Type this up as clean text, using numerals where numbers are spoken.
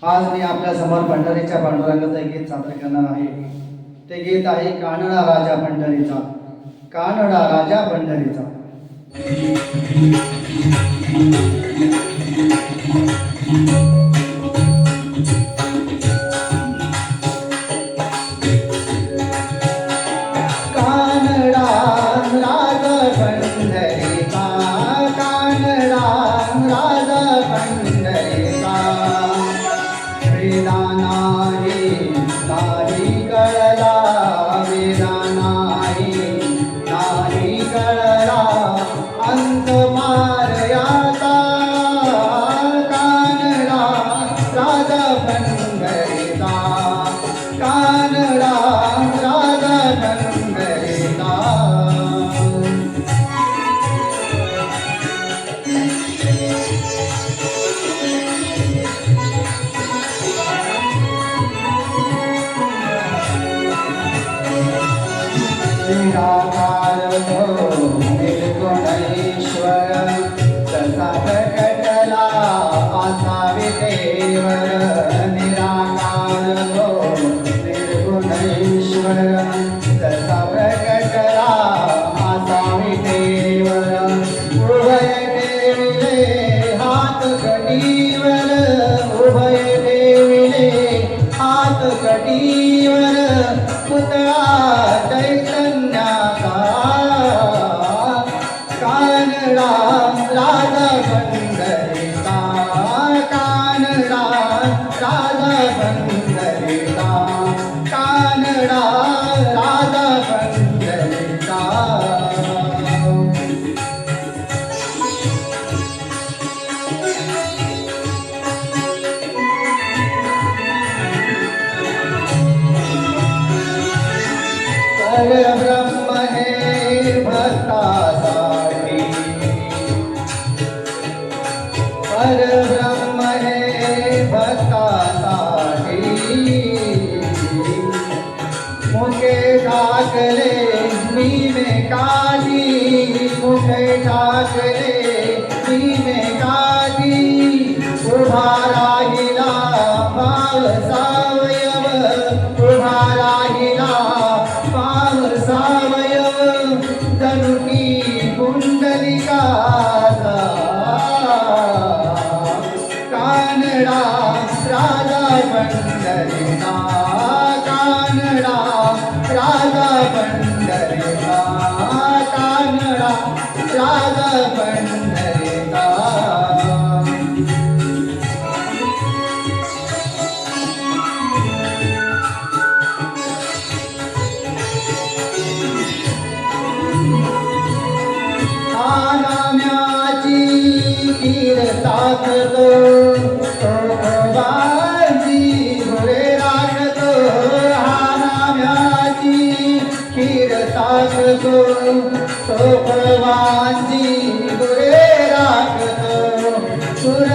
आज मी आपल्या समोर पंढरीच्या पांडुरंगाचं एक गीत सादर करणार आहे. ते गीत आहे कानडा राजा पंढरीचा. कानडा राजा पंढरीचा. कानडा राजा पंढरीचा, कानडा राजा पंढरीचा. वेदा नाही कळला, वेदा नाही कळला, अंत मारयाचा. कानडा राजा पंढरीचा, कानडा राजा पंढरीचा. निराकार तो निर्गुणेश्वर, तसा प्रकटला असा विदेवर. निराकार तो निर्गुणेश्वर, तसा प्रकटला असा विदेवर. उभय ठेविले हात कटीवर, उभय ठेविले हात कटीवर. पुतळा चैतन्याचा, कानडा राजा पंढरीचा, कानडा राजा पंढरीचा, कानडा राजा पंढरीचा. परब्रह्म हे भक्तासाठी, परब्रह्म हे भक्तासाठी. मुखे ठाकले मीने काठी, मुखे ठाकले मीने काठी. उभा राहिला भाव सावयव, उभा राहिला सावयव. जनुकी पुंडलिकाचा, कानडा राजा पंढरीचा, कानडा राजा पंढरीचा, कानडा राजा पंढरीचा. नाम्याची खीर टाकतो, सोपावांची घोडे राखतो. हा नाम्याची खीर टाकतो, सोपावांची घोडे राखतो. सुर